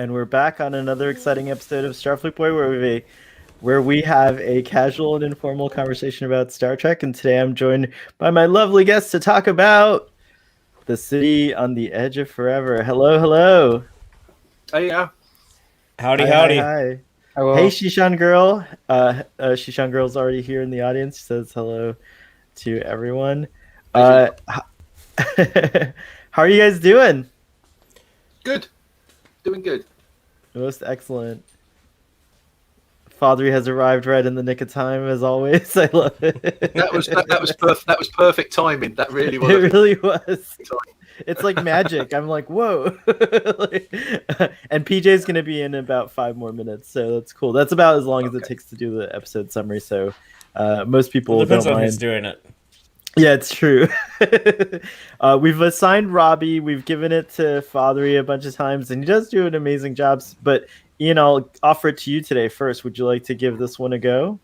and we're back on another exciting episode of Starfleet Boy, where we have a casual and informal conversation about Star Trek. And today I'm joined by my lovely guest to talk about the city on the edge of forever. Hello, hello. Hey, yeah. Howdy, Hi, howdy. hi. Hello. Hey, Shishan Girl. Shishan Girl's already here in the audience. She says hello to everyone. How are you guys doing? Good. Doing good. Most excellent. Father has arrived right in the nick of time, as always. I love it. That was perfect timing. That really was. It really was. It's like magic. I'm like, whoa. And PJ's gonna be in about 5 more minutes, so that's cool. That's about as long as it takes to do the episode summary. So most people Depends don't on mind. who's doing it. Yeah, it's true. We've assigned Robbie. We've given it to Fathery a bunch of times, and he does do an amazing job. But Ian, I'll offer it to you today first. Would you like to give this one a go?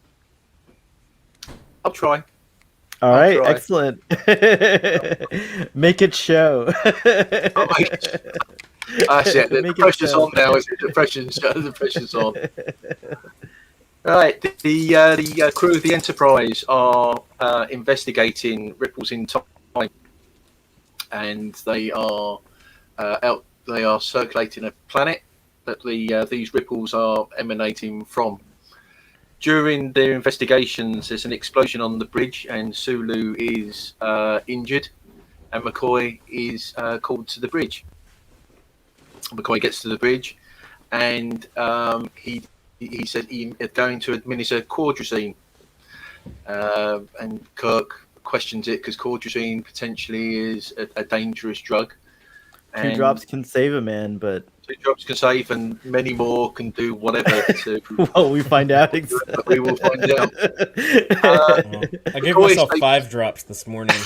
I'll try. All right, try. excellent. Make it show. That's it. The pressure's on now. The pressure's on. Right. The crew of the Enterprise are investigating ripples in time, and they are out. They are circulating a planet that these ripples are emanating from. During their investigations, there's an explosion on the bridge, and Sulu is injured, and McCoy is called to the bridge. McCoy gets to the bridge, and he said he's going to administer cordrazine, and Kirk questions it because cordrazine potentially is a dangerous drug. 2 drops can save a man, but 2 drops can save, and many more can do whatever. Well, we find out. We will find out. I gave myself 5 drops this morning.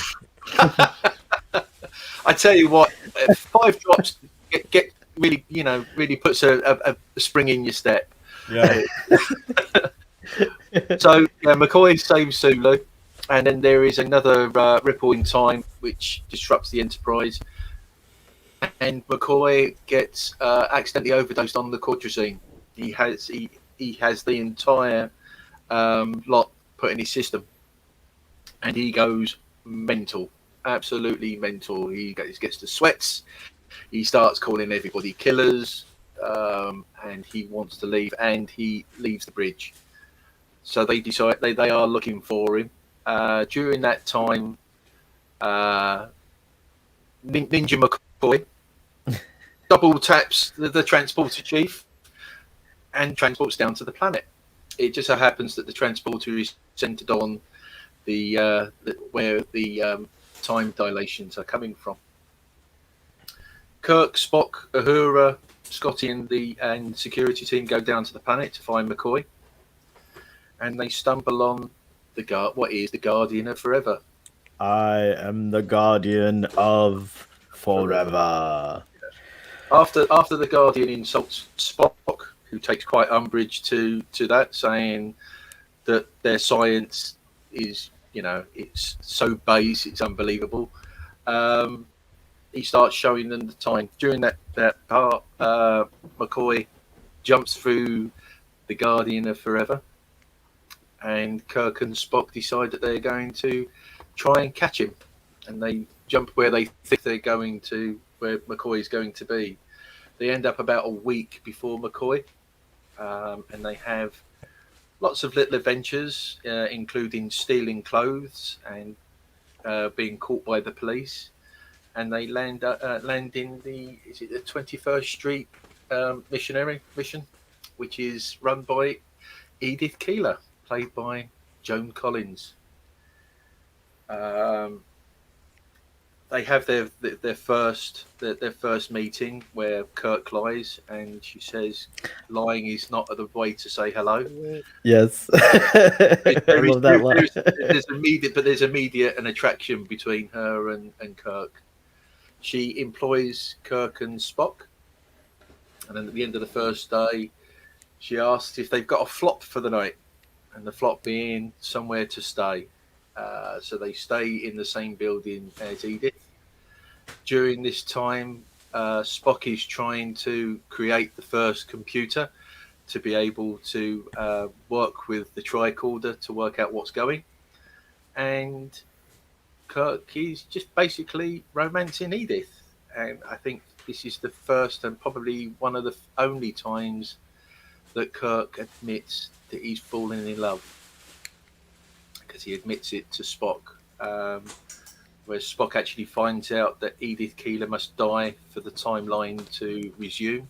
I tell you what, 5 drops get really, really puts a spring in your step. Yeah. So McCoy saves Sulu, and then there is another ripple in time which disrupts the Enterprise, and McCoy gets accidentally overdosed on the cordrazine. He has the entire lot put in his system, and he goes mental, absolutely mental. He gets the sweats. He starts calling everybody killers, and he wants to leave, and he leaves the bridge. So they decide they are looking for him. During that time, Ninja McCoy double taps the transporter chief and transports down to the planet. It just so happens that the transporter is centered on where the time dilations are coming from. Kirk, Spock, Uhura, Scotty, and security team go down to the planet to find McCoy, and they stumble on what is the Guardian of Forever. I am the Guardian of Forever. After the Guardian insults Spock, who takes quite umbrage to that, saying that their science is, it's so base, it's unbelievable. He starts showing them the time. During that part, McCoy jumps through the Guardian of Forever, and Kirk and Spock decide that they're going to try and catch him, and they jump where they think where McCoy is going to be. They end up about a week before McCoy, and they have lots of little adventures, including stealing clothes and being caught by the police. And they land in the 21st Street mission, which is run by Edith Keeler, played by Joan Collins. They have their first meeting where Kirk lies, and she says lying is not the way to say hello. Yes. I love that line. There's immediate an attraction between her and Kirk. She employs Kirk and Spock, and then at the end of the first day, she asks if they've got a flop for the night, and the flop being somewhere to stay. So they stay in the same building as Edith. During this time, Spock is trying to create the first computer to be able to work with the tricorder to work out what's going. And Kirk is just basically romancing Edith. And I think this is the first and probably one of the only times that Kirk admits that he's fallen in love. Because he admits it to Spock. Where Spock actually finds out that Edith Keeler must die for the timeline to resume.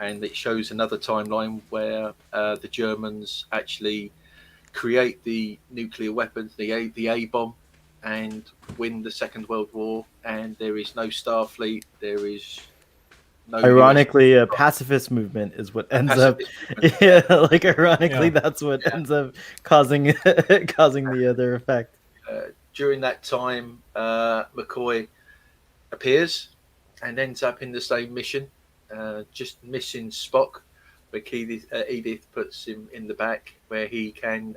And it shows another timeline where the Germans actually create the nuclear weapons, the A-bomb, and win the Second World War. And there is no Starfleet, there is no... Ironically, a pacifist movement is what ends up... Yeah, like ironically, that's what ends up causing the other effect. During that time, McCoy appears and ends up in the same mission, just missing Spock, where Edith puts him in the back, where he can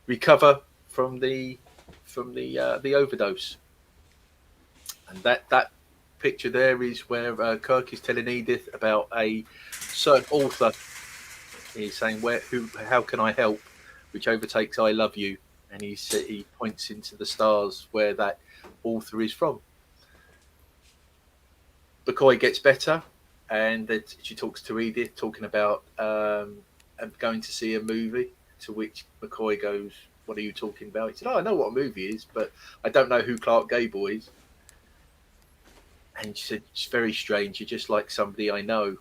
recover from the overdose. And that picture there is where Kirk is telling Edith about a certain author. He's saying, how can I help? Which overtakes I love you. And he points into the stars where that author is from. McCoy gets better, and she talks to Edith, talking about going to see a movie, to which McCoy goes, "What are you talking about?" He said, "Oh, I know what a movie is, but I don't know who Clark Gable is." And she said, "It's very strange. You're just like somebody I know."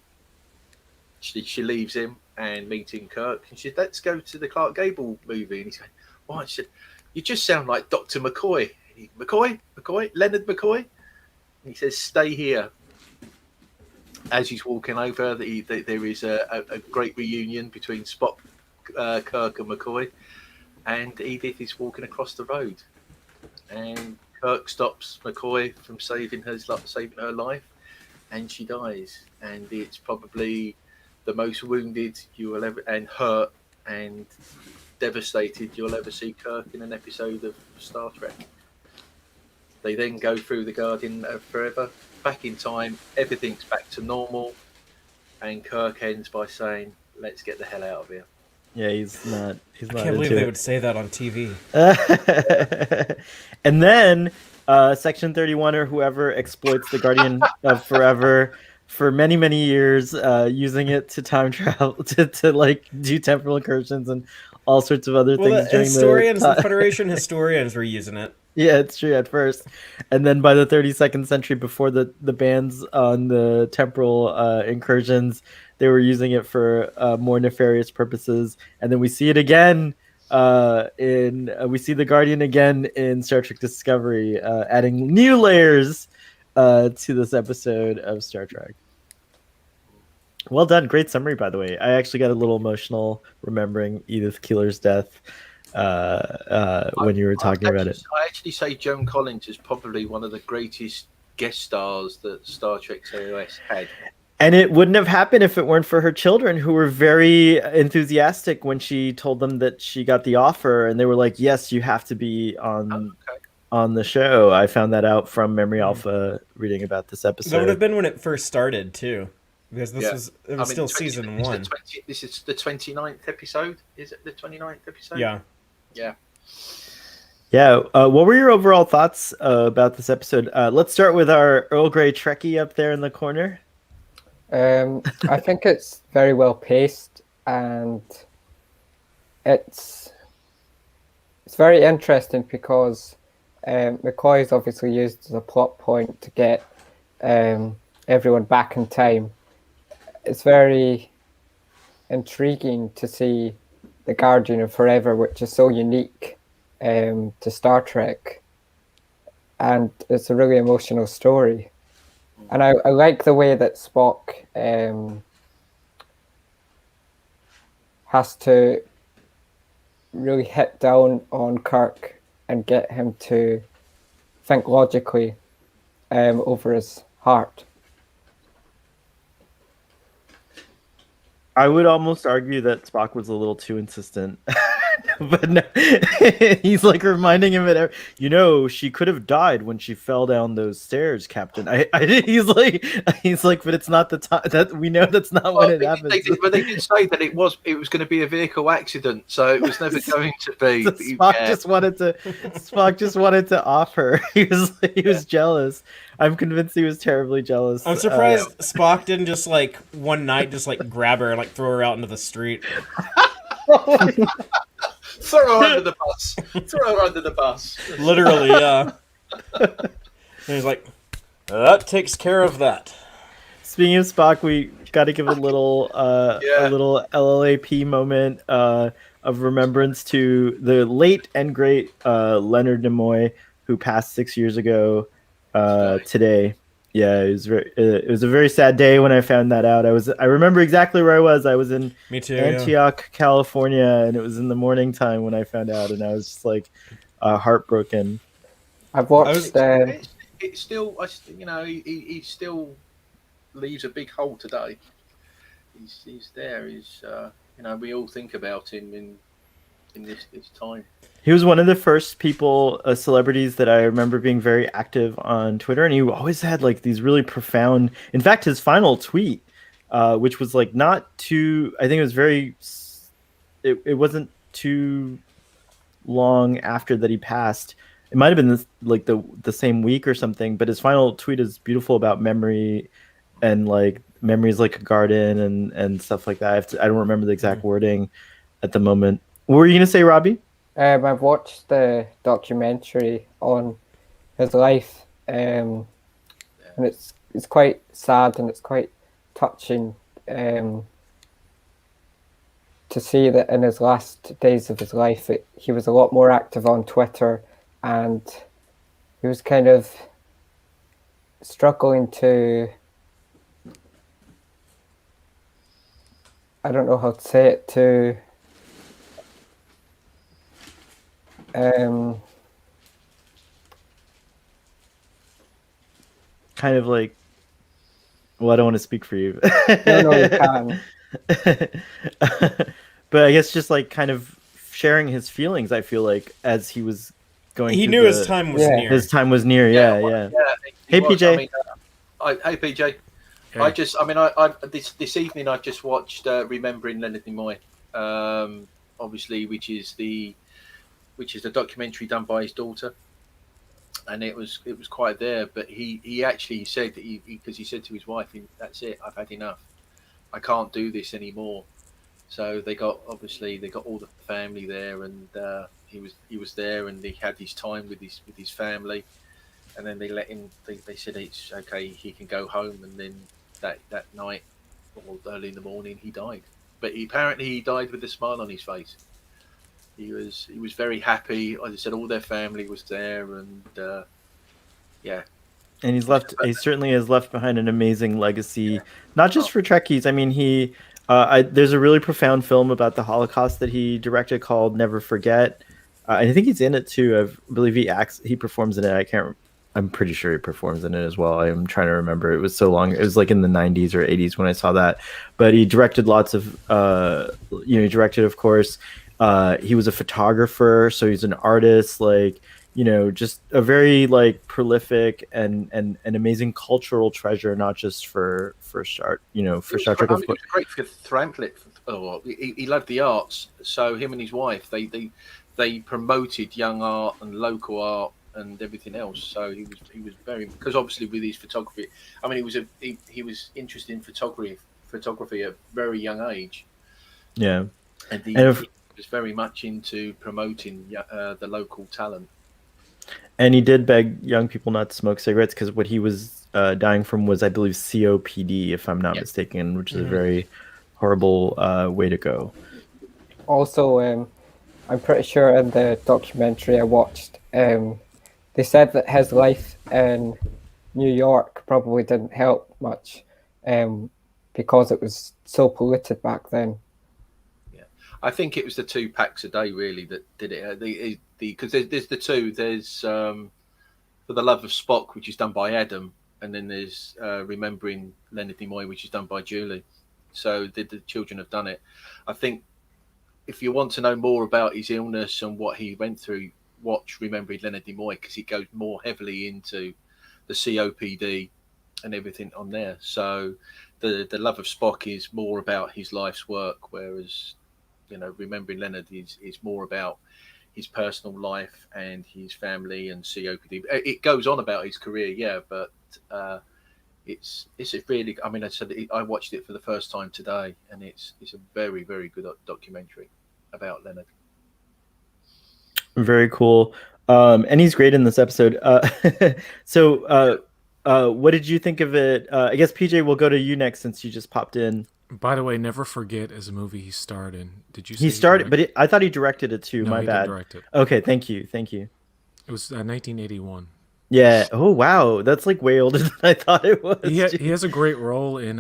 She leaves him and meeting Kirk, and she said, "Let's go to the Clark Gable movie." And he's going, "Why?" She said, "You just sound like Dr. McCoy." McCoy, Leonard McCoy. And he says, "Stay here." As he's walking over, there is a great reunion between Spock, Kirk, and McCoy, and Edith is walking across the road, and Kirk stops McCoy from saving her life, and she dies. And it's probably the most wounded you will ever, and hurt and devastated you'll ever see Kirk in an episode of Star Trek. They then go through the Guardian of Forever, back in time, everything's back to normal, and Kirk ends by saying, "Let's get the hell out of here." Yeah, he's not. I can't believe they would say that on TV. And then Section 31 or whoever exploits the Guardian of Forever for many, many years, using it to time travel, to like do temporal incursions and all sorts of other things. The Federation historians were using it. Yeah, it's true at first. And then by the 32nd century, before the bans on the temporal incursions, they were using it for more nefarious purposes. And then we see it again we see the Guardian again in Star Trek Discovery, adding new layers to this episode of Star Trek. Well done. Great summary, by the way. I actually got a little emotional remembering Edith Keeler's death when you were talking about it. I actually say Joan Collins is probably one of the greatest guest stars that Star Trek TOS had. And it wouldn't have happened if it weren't for her children, who were very enthusiastic when she told them that she got the offer, and they were like, "Yes, you have to be on the show." I found that out from Memory Alpha reading about this episode. That would have been when it first started too, because it was still season 1. This is the 29th episode. Is it the 29th episode? Yeah. What were your overall thoughts about this episode? Let's start with our Earl Grey Trekkie up there in the corner. I think it's very well paced, and it's very interesting because McCoy is obviously used as a plot point to get everyone back in time. It's very intriguing to see the Guardian of Forever, which is so unique to Star Trek, and it's a really emotional story. And I like the way that Spock has to really hit down on Kirk and get him to think logically over his heart. I would almost argue that Spock was a little too insistent. but no, he's like reminding him that she could have died when she fell down those stairs, Captain. He's like, but it's not the time that we know that's not when it happens. They did say that it was going to be a vehicle accident, so it was never going to be. So Spock just wanted to off her. He was jealous. I'm convinced he was terribly jealous. I'm surprised Spock didn't just like one night just like grab her and like throw her out into the street. Throw her under the bus. Throw her under the bus. Literally, yeah. And he's like, that takes care of that. Speaking of Spock, we got to give a little LLAP moment of remembrance to the late and great Leonard Nimoy, who passed 6 years ago today. Yeah, it was a very sad day when I found that out. I remember exactly where I was. I was in Antioch, California, and it was in the morning time when I found out, and I was just like heartbroken. I've watched. It's still, he still leaves a big hole today. He's there. We all think about him in this time. He was one of the first celebrities that I remember being very active on Twitter, and he always had like these really profound. In fact, his final tweet, which was like not too, I think it was very, it wasn't too long after that he passed. It might have been the same week or something, but his final tweet is beautiful about memory, and like memories like a garden and stuff like that. I don't remember the exact wording at the moment. What were you gonna say, Robbie? I've watched the documentary on his life, and it's quite sad and it's quite touching to see that in his last days of his life, he was a lot more active on Twitter, and he was kind of struggling to, I don't know how to say it, to kind of like, well, I don't want to speak for you. No, you can. But I guess just like kind of sharing his feelings, I feel like, as he was going He through knew his time was near. His time was near, yeah. Hey, PJ. Hey, PJ. Hey. This evening I just watched Remembering Leonard Nimoy, obviously, which is the documentary done by his daughter, and it was quite there. But he actually said that because he said to his wife, "That's it, I've had enough. I can't do this anymore." So they got all the family there, and he was there, and he had his time with his family, and then they let him. They said it's okay, he can go home, and then that night or early in the morning he died. But apparently he died with a smile on his face. He was very happy. As I said, all their family was there, and yeah. And he certainly has left behind an amazing legacy, not just for Trekkies. I mean, there's a really profound film about the Holocaust that he directed called Never Forget. I think he's in it too. I believe he performs in it. I'm pretty sure he performs in it as well. I'm trying to remember. It was so long. It was like in the 90s or 80s when I saw that. But he directed lots of, he directed, of course. He was a photographer, so he's an artist, just a very prolific and amazing cultural treasure, not just for Star Trek. He was a great philanthropic. He loved the arts, so him and his wife they promoted young art and local art and everything else. So he was very, because obviously with his photography, I mean, he was interested in photography at a very young age. Yeah, and he was very much into promoting the local talent. And he did beg young people not to smoke cigarettes because what he was dying from was, I believe, COPD, if I'm not mistaken, which is a very horrible way to go. Also, I'm pretty sure in the documentary I watched, they said that his life in New York probably didn't help much because it was so polluted back then. I think it was the 2 packs a day really that did it. Because there's the two. There's For the Love of Spock, which is done by Adam, and then there's Remembering Leonard Nimoy, which is done by Julie. So the children have done it. I think if you want to know more about his illness and what he went through, watch Remembering Leonard Nimoy, because it goes more heavily into the COPD and everything on there. So the love of Spock is more about his life's work, whereas Remembering Leonard is more about his personal life and his family and COPD. It goes on about his career, yeah, but it's a really. I mean, I watched it for the first time today, and it's a very, very good documentary about Leonard. Very cool. And he's great in this episode. So, what did you think of it? I guess PJ, we'll go to you next since you just popped in. By the way, Never Forget is a movie he starred in. Did you? He started, but I thought he directed it too. No, My he bad. didn't direct it. Okay, thank you. It was 1981. Yeah. Oh wow, that's like way older than I thought it was. He has a great role in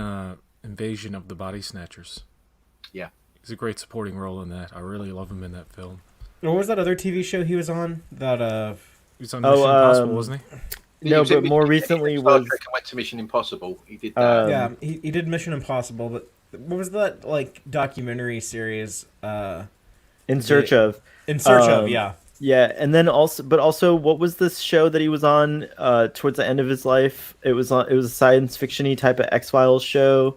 Invasion of the Body Snatchers. Yeah, he's a great supporting role in that. I really love him in that film. What was that other TV show he was on? That He was on Mission Impossible, wasn't he? No, but more recently was Trek and went to Mission Impossible. He did that. yeah, he did Mission Impossible, but what was that like documentary series? In Search of. In Search of, yeah. Yeah, and then also, what was this show that he was on towards the end of his life? It was a science fiction-y type of X-Files show.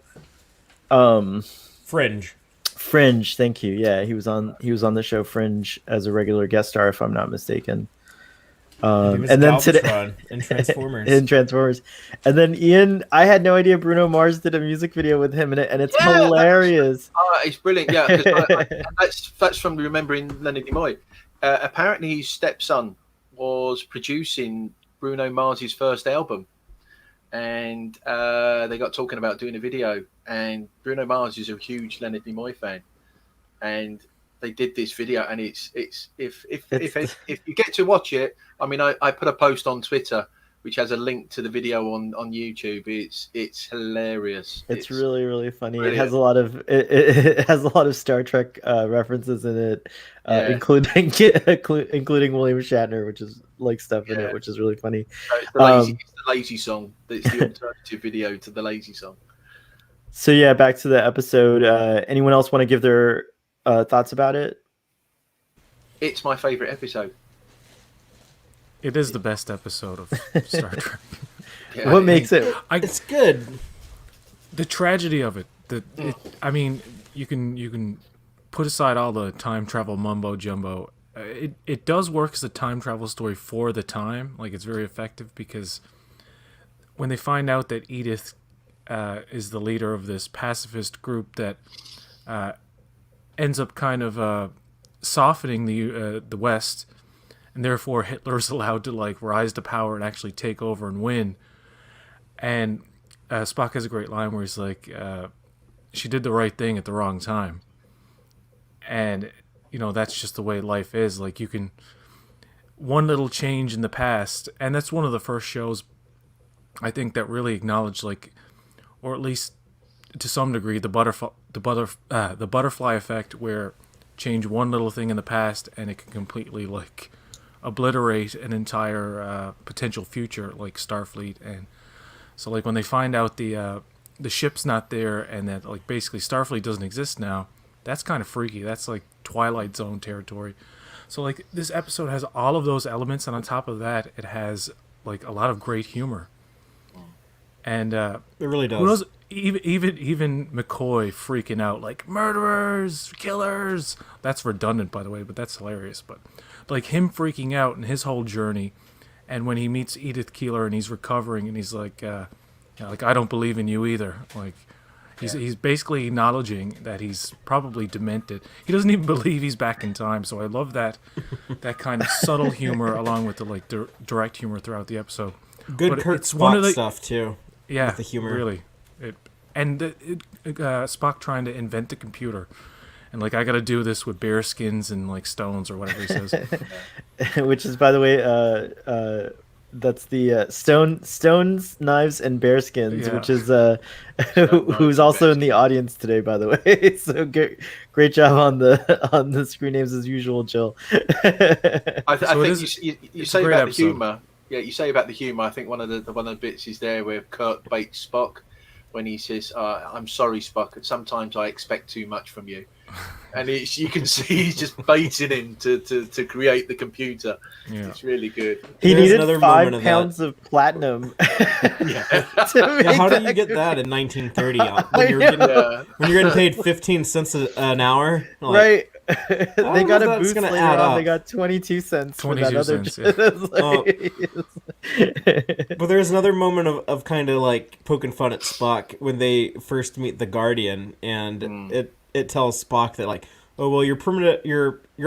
Fringe. Fringe, thank you. Yeah, he was on the show Fringe as a regular guest star, if I'm not mistaken. And then today in Transformers. in Transformers, and then Ian, I had no idea Bruno Mars did a music video with him in it, and it's hilarious. It's brilliant. Yeah, 'cause that's from Remembering Leonard Nimoy. Apparently, his stepson was producing Bruno Mars's first album, and they got talking about doing a video. And Bruno Mars is a huge Leonard Nimoy fan, and they did this video. And it's if you get to watch it, I mean, I put a post on Twitter which has a link to the video on YouTube. It's hilarious. It's really, really funny. Brilliant. It has a lot of it has a lot of Star Trek references in it, including William Shatner, which is like stuff in it, which is really funny. It's the lazy song. It's the alternative video to the lazy song. So yeah, back to the episode. Anyone else want to give their thoughts about it? It's my favorite episode. It is the best episode of Star Trek. Yeah. What makes it? It's good. The tragedy of it. I mean, you can put aside all the time travel mumbo jumbo. It does work as a time travel story for the time. Like, it's very effective because when they find out that Edith is the leader of this pacifist group that ends up kind of softening the West. And therefore Hitler's allowed to like rise to power and actually take over and win. And Spock has a great line where he's like, she did the right thing at the wrong time. And, that's just the way life is. Like, you can, one little change in the past, and that's one of the first shows, I think, that really acknowledged, like, or at least to some degree, the butterfly effect, where change one little thing in the past and it can completely, like, obliterate an entire potential future, like Starfleet. And so, like, when they find out the ship's not there and that, like, basically Starfleet doesn't exist now, that's kind of freaky. That's like Twilight Zone territory. So, like, this episode has all of those elements, and on top of that, it has like a lot of great humor. And it really does. Who knows? Even McCoy freaking out like murderers, killers. That's redundant, by the way, but that's hilarious. But like him freaking out and his whole journey, and when he meets Edith Keeler and he's recovering and he's like, like, I don't believe in you either. Like, he's basically acknowledging that he's probably demented. He doesn't even believe he's back in time. So I love that kind of subtle humor along with the like direct humor throughout the episode. Good Kurt Spock stuff too. Yeah, with the humor. Really. Spock trying to invent the computer, and like, I got to do this with bear skins and like stones or whatever he says. Which is, by the way, that's the stones, knives, and bear skins, which is who's also in the audience today, by the way. So great job on the screen names as usual, Jill. I think you say about the humor. Yeah, you say about the humor. I think one of the bits is there where Kirk baits Spock when he says, "I'm sorry, Spock. Sometimes I expect too much from you," and you can see he's just baiting him to create the computer. Yeah. It's really good. He There's needed another 5 moment of pounds of platinum. Yeah. Yeah, how do you get that in 1930 when you're know. getting, when you're getting paid 15 cents an hour? Like, Right. don't They know got if a that's boost gonna later add on. They up. got 22 cents for 22 that other. cents, yeah. But there's another moment of kind of like poking fun at Spock when they first meet the Guardian, and it tells Spock that like, oh well, your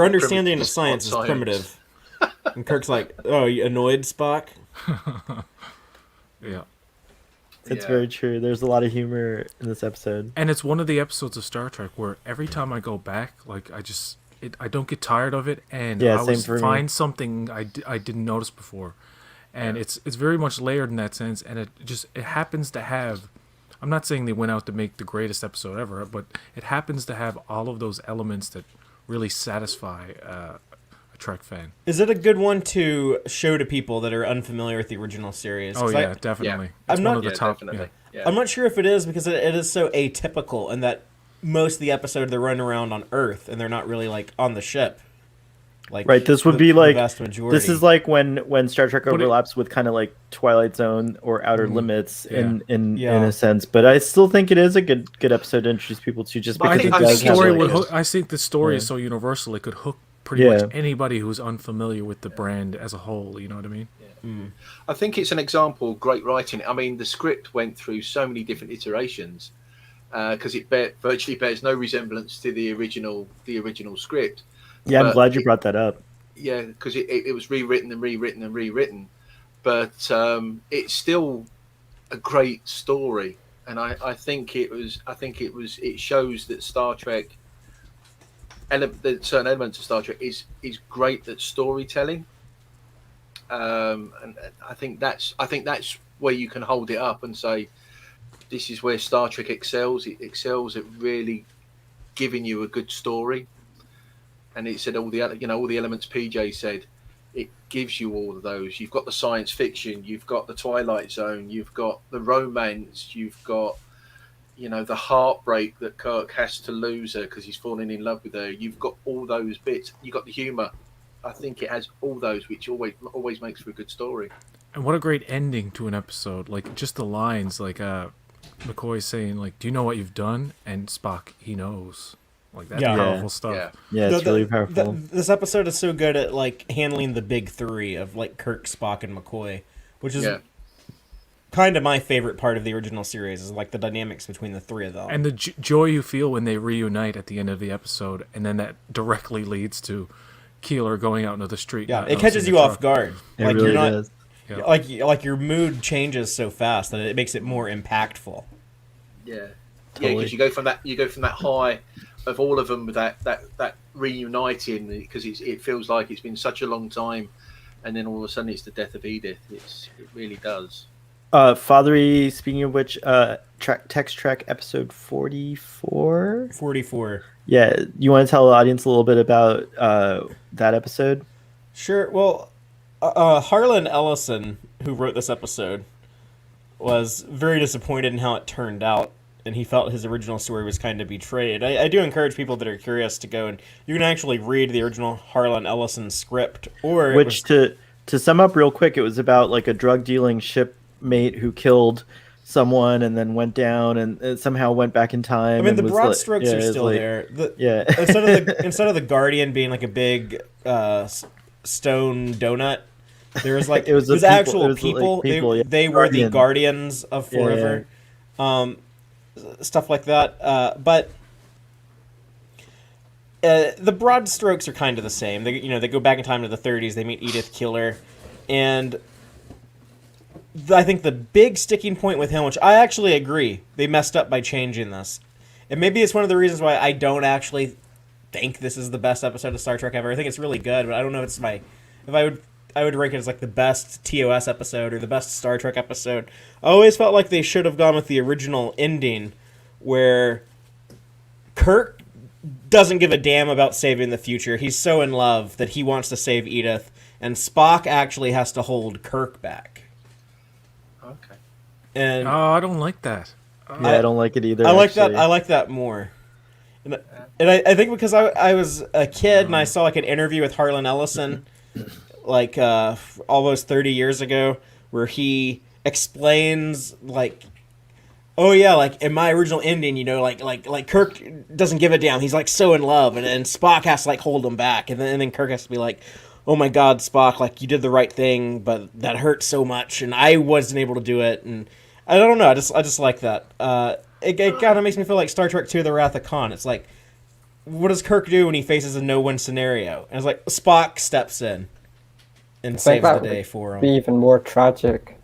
understanding of science is primitive. And Kirk's like, oh, you annoyed, Spock? Yeah. It's very true. There's a lot of humor in this episode. And it's one of the episodes of Star Trek where every time I go back, like I don't get tired of it, and Yeah, I same always for me. find something I didn't notice before, and it's very much layered in that sense, and it happens to have. I'm not saying they went out to make the greatest episode ever, but it happens to have all of those elements that really satisfy a Trek fan. Is it a good one to show to people that are unfamiliar with the original series? Oh 'Cause yeah, definitely. I'm It's not- one of the Yeah, top. definitely. Yeah. Yeah. I'm not sure if it is because it is so atypical in that most of the episode they're running around on Earth and they're not really like on the ship. Like Right, this would be the like vast majority. this is like when Star Trek But it- overlaps with kind of like Twilight Zone or Outer Limits in Yeah. a sense. But I still think it is a good episode to introduce people to, just But I because I it think the does have story like would. a- I think the story is so universal; it could hook pretty Yeah. much anybody who's unfamiliar with the brand as a whole. You know what I mean? I think it's an example of great writing. I mean, the script went through so many different iterations because it virtually bears no resemblance to the original script. Yeah, I'm but glad you brought that up. Yeah, because it was rewritten and rewritten and rewritten, but it's still a great story, and I think it shows that Star Trek, the certain elements of Star Trek is great at storytelling, and I think that's where you can hold it up and say this is where Star Trek excels. It excels at really giving you a good story. And it said all the elements PJ said, it gives you all of those. You've got the science fiction, you've got the Twilight Zone, you've got the romance, you've got, the heartbreak that Kirk has to lose her because he's falling in love with her. You've got all those bits. You've got the humor. I think it has all those, which always makes for a good story. And what a great ending to an episode! Like just the lines, like McCoy saying, "Like, do you know what you've done?" And Spock, he knows. Like that's Yeah. powerful stuff. Yeah. Yeah, it's really powerful. This episode is so good at like handling the big three of like Kirk, Spock, and McCoy, which is kind of my favorite part of the original series is like the dynamics between the three of them. And the joy you feel when they reunite at the end of the episode, and then that directly leads to Keeler going out into the street. yeah, not it catches noticing you the off truck. guard. It Like really you're not does. Yeah. like your mood changes so fast that it makes it more impactful. Yeah, Totally. because you go from that high of all of them with that reuniting because it feels like it's been such a long time, and then all of a sudden it's the death of Edith. It really does. Fathery, speaking of which, text track episode 44. 44. Yeah, you want to tell the audience a little bit about that episode? Sure. Well, Harlan Ellison, who wrote this episode, was very disappointed in how it turned out, and he felt his original story was kind of betrayed. I do encourage people that are curious to go and you can actually read the original Harlan Ellison script, or it Which, was- to sum up real quick, it was about like a drug dealing shipmate who killed someone and then went down and somehow went back in time. I mean, and the was broad like- strokes yeah, are it was still like- there. Yeah. instead of the Guardian being like a big stone donut, there was like It was the there's people- actual it was like people. people, yeah. They were the Guardian. Guardians of Forever, stuff like that. But the broad strokes are kind of the same. They go back in time to the 30s. They meet Edith Keeler, and I think the big sticking point with him, which I actually agree, they messed up by changing this. And maybe it's one of the reasons why I don't actually think this is the best episode of Star Trek ever. I think it's really good, but I don't know if it's I would rank it as like the best TOS episode or the best Star Trek episode. I always felt like they should have gone with the original ending where Kirk doesn't give a damn about saving the future. He's so in love that he wants to save Edith, and Spock actually has to hold Kirk back. Okay. And Oh, I don't like that. Yeah, I don't like it either. I like that. actually. I like that more. And I think because I was a kid and I saw like an interview with Harlan Ellison, like almost 30 years ago, where he explains like, oh yeah, like in my original ending, you know, like Kirk doesn't give a damn. He's like so in love, and Spock has to like hold him back, and then Kirk has to be like, oh my God, Spock, like you did the right thing, but that hurt so much, and I wasn't able to do it, and I don't know, I just like that. It kind of makes me feel like Star Trek II: The Wrath of Khan. It's like, what does Kirk do when he faces a no-win scenario? And it's like Spock steps in and I think saves the that day would for be him. even more tragic.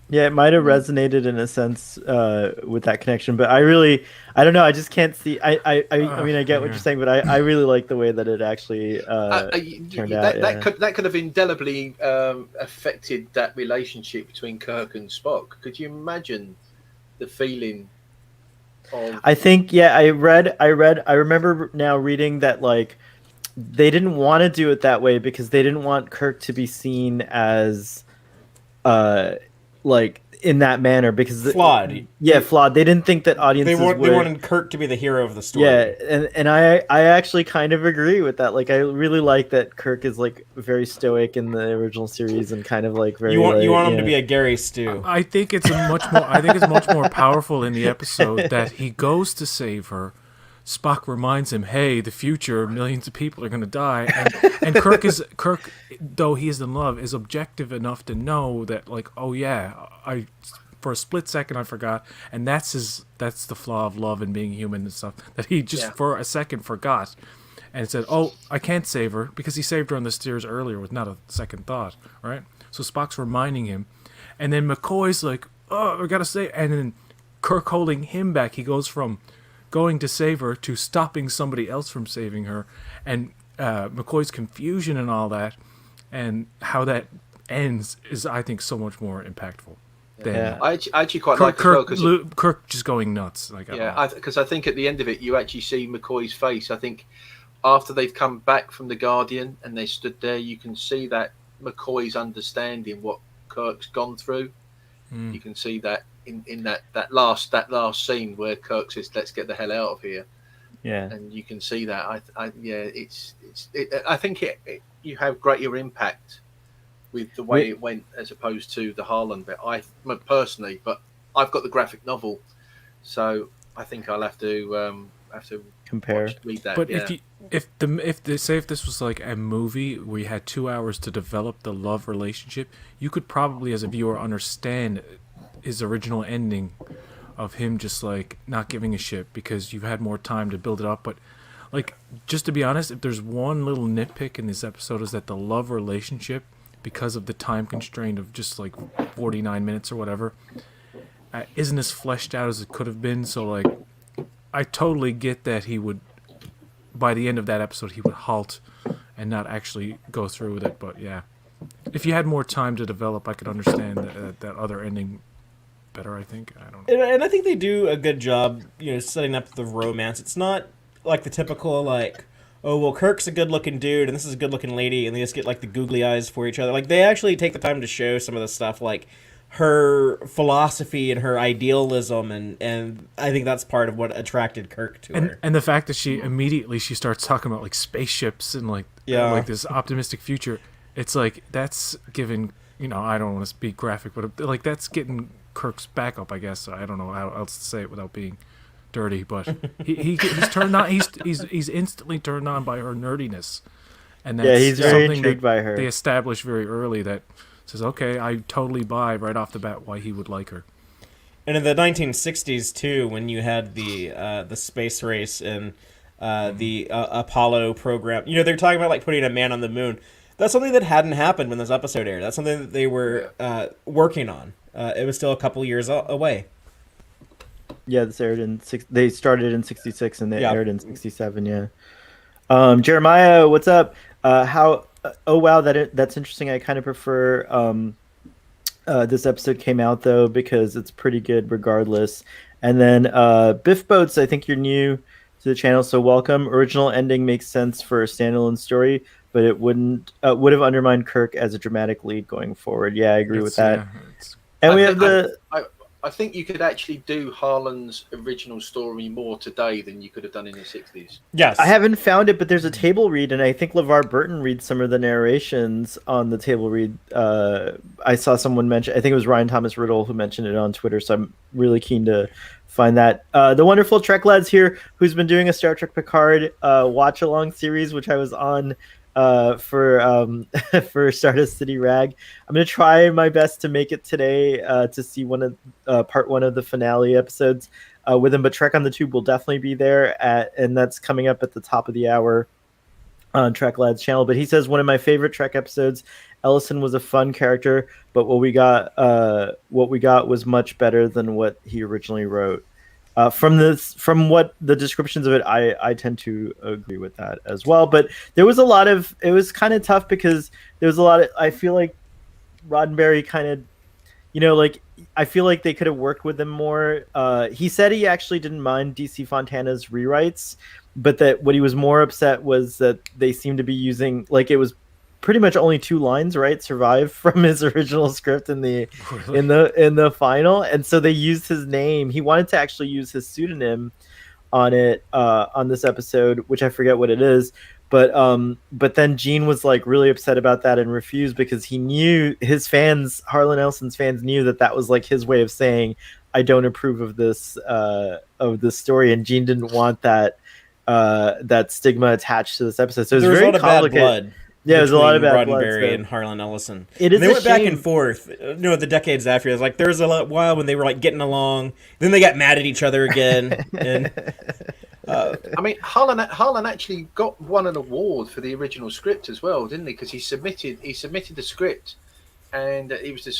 Yeah, it might have resonated in a sense with that connection, but I don't know. I just can't see. I mean, I get what yeah. you're saying, but I really like the way that it actually turned out. That Yeah. could have indelibly affected that relationship between Kirk and Spock. Could you imagine the feeling of? I think, yeah, I remember now reading that like they didn't want to do it that way because they didn't want Kirk to be seen as uh like in that manner because Flawed. flawed. They didn't think that audiences They would. wanted Kirk to be the hero of the story. Yeah, and I actually kind of agree with that. Like I really like that Kirk is like very stoic in the original series and kind of like very You want like, him to be a Gary Stew. I think it's much more powerful in the episode that he goes to save her. Spock reminds him, "Hey, the future, millions of people are going to die," and Kirk, though he is in love, is objective enough to know that, like, oh yeah, for a split second I forgot, and that's the flaw of love and being human and stuff, that he just for a second forgot, and said, "Oh, I can't save her," because he saved her on the stairs earlier with not a second thought, right? So Spock's reminding him, and then McCoy's like, "Oh, I gotta say," and then Kirk holding him back. He goes from going to save her to stopping somebody else from saving her, and McCoy's confusion and all that, and how that ends is, I think, so much more impactful than Yeah. I actually quite like it as well because Kirk just going nuts. Like, because I think at the end of it you actually see McCoy's face. I think after they've come back from the Guardian and they stood there, you can see that McCoy's understanding what Kirk's gone through. You can see that in that last scene where Kirk says, "Let's get the hell out of here." yeah. And you can see that. I think you have greater impact with the way it went as opposed to the Harlan bit. Personally, but I've got the graphic novel, so I think I'll have to Compare. read that. But yeah. if this was like a movie where you had 2 hours to develop the love relationship, you could probably, as a viewer, understand his original ending of him just like not giving a shit because you've had more time to build it up. But like, just to be honest, if there's one little nitpick in this episode, is that the love relationship, because of the time constraint of just like 49 minutes or whatever, isn't as fleshed out as it could have been. So like, I totally get that he would, by the end of that episode, he would halt and not actually go through with it. But yeah, if you had more time to develop, I could understand that other ending better, I think. I don't know. And I think they do a good job, you know, setting up the romance. It's not like the typical, like, oh, well, Kirk's a good-looking dude, and this is a good-looking lady, and they just get, like, the googly eyes for each other. Like, they actually take the time to show some of the stuff, like, her philosophy and her idealism, and I think that's part of what attracted Kirk to her. And the fact that she immediately starts talking about, like, spaceships and, like, like this optimistic future. It's like, that's giving, you know, I don't want to speak graphic, but, like, that's getting Kirk's back up, I guess. I don't know how else to say it without being dirty, but he's turned on. He's instantly turned on by her nerdiness, and that's He's very something intrigued that by her. they established very early. That says, okay, I totally buy right off the bat why he would like her. And in the 1960s too, when you had the space race and the Apollo program, you know, they're talking about like putting a man on the moon. That's something that hadn't happened when this episode aired. That's something that they were working on. It was still a couple years away. Yeah, this aired in they started in 66 and they aired in 67. Yeah. Jeremiah, what's up? Oh wow, that's interesting. I kind of prefer this episode came out though because it's pretty good regardless. And then Biff Boats, I think you're new to the channel, so welcome. Original ending makes sense for a standalone story, but it would have undermined Kirk as a dramatic lead going forward. Yeah, I agree with that. Yeah, And we have the. I think you could actually do Harlan's original story more today than you could have done in the 60s. Yes. I haven't found it, but there's a table read, and I think LeVar Burton reads some of the narrations on the table read. I saw someone mention, I think it was Ryan Thomas Riddle who mentioned it on Twitter, so I'm really keen to find that. The wonderful Trek Lads here, who's been doing a Star Trek Picard watch-along series, which I was on for Stardust City Rag. I'm gonna try my best to make it today to see part one of the finale episodes with him. But Trek on the Tube will definitely be there and that's coming up at the top of the hour on Trek Lad's channel. But he says one of my favorite Trek episodes. Ellison was a fun character, but what we got was much better than what he originally wrote. From what the descriptions of it, I tend to agree with that as well. But it was kind of tough because there was a lot of, I feel like Roddenberry kind of, like, I feel like they could have worked with him more. He said he actually didn't mind DC Fontana's rewrites, but that what he was more upset was that they seemed to be using, like, it was pretty much only 2 lines, right, survive from his original script in the final, and so they used his name. He wanted to actually use his pseudonym on it on this episode, which I forget what it is, but then Gene was like really upset about that and refused because he knew his fans, Harlan Ellison's fans, knew that was like his way of saying I don't approve of this story, and Gene didn't want that stigma attached to this episode. So it was very complicated. Bad blood. Yeah, there's a lot of bad blood. Roddenberry and Harlan Ellison. It is. They went back and forth. The decades after. It was like there was a while when they were like getting along. Then they got mad at each other again. And I mean, Harlan actually won an award for the original script as well, didn't he? Because he submitted the script, and it was the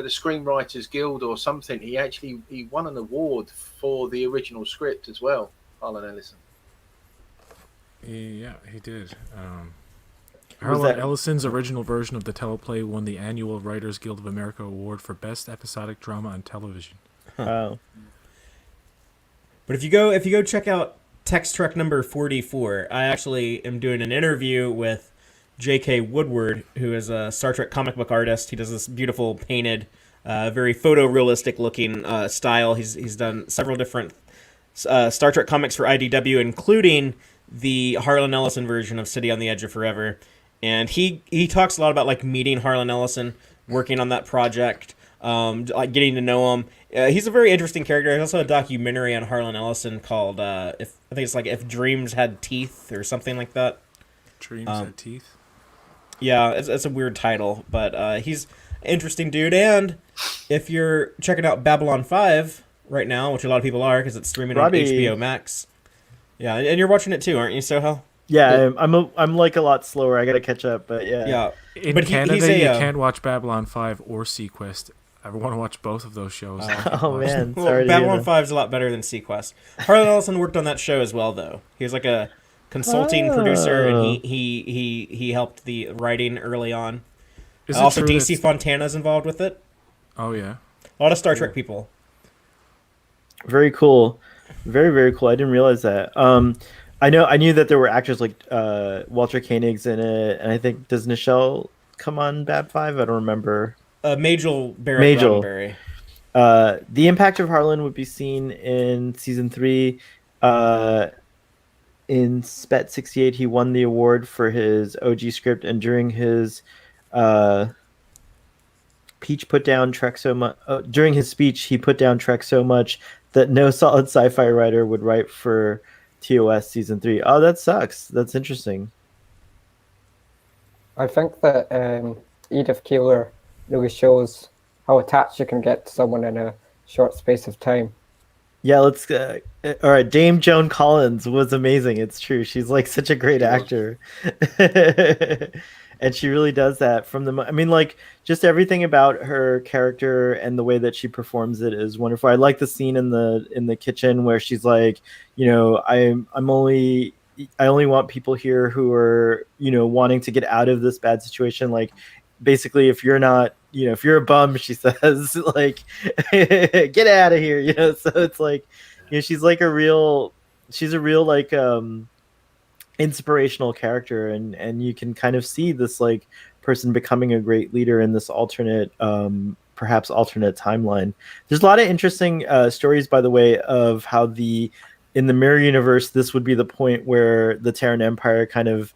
Screenwriters Guild or something. He won an award for the original script as well. Harlan Ellison. Yeah, he did. Harlan Ellison's original version of the teleplay won the annual Writers Guild of America Award for Best Episodic Drama on Television. Wow. But if you go check out Text Trek number 44, I actually am doing an interview with J.K. Woodward, who is a Star Trek comic book artist. He does this beautiful painted, very photorealistic looking style. He's done several different Star Trek comics for IDW, including the Harlan Ellison version of City on the Edge of Forever. And he talks a lot about like meeting Harlan Ellison, working on that project, like getting to know him. He's a very interesting character. There's also a documentary on Harlan Ellison called If Dreams Had Teeth or something like that. Dreams Had Teeth. Yeah, it's a weird title, but he's an interesting dude. And if you're checking out Babylon 5 right now, which a lot of people are because it's streaming on HBO Max. Yeah, and you're watching it too, aren't you, Sohel? Yeah, I'm like a lot slower. I gotta catch up, but yeah. Yeah, in Canada, you can't watch Babylon 5 or Sequest. I want to watch both of those shows. Oh man, well, Babylon 5 is a lot better than Sequest. Harlan Ellison worked on that show as well, though. He was like a consulting producer, and he helped the writing early on. Also, DC Fontana's involved with it. Oh yeah, a lot of Star Trek people. Very cool, very very cool. I didn't realize that. I knew that there were actors like Walter Koenig's in it, and I think does Nichelle come on Bab 5? I don't remember. Majel Barrett Roddenberry. The impact of Harlan would be seen in season 3. In Spet 68, he won the award for his OG script, and during his speech, he put down Trek so much that no solid sci-fi writer would write for TOS season 3. Oh, that sucks. That's interesting. I think that Edith Keeler really shows how attached you can get to someone in a short space of time. Yeah, let's. All right, Dame Joan Collins was amazing. It's true. She's like such a great actor, and she really does that from the. I mean, like just everything about her character and the way that she performs it is wonderful. I like the scene in the kitchen where she's like, I only want people here who are wanting to get out of this bad situation. Like, basically, if you're not. If you're a bum, she says, like, get out of here, So it's like, she's a real like inspirational character, and you can kind of see this like person becoming a great leader in this alternate perhaps alternate timeline. There's a lot of interesting stories, by the way, of how in the mirror universe, this would be the point where the Terran Empire kind of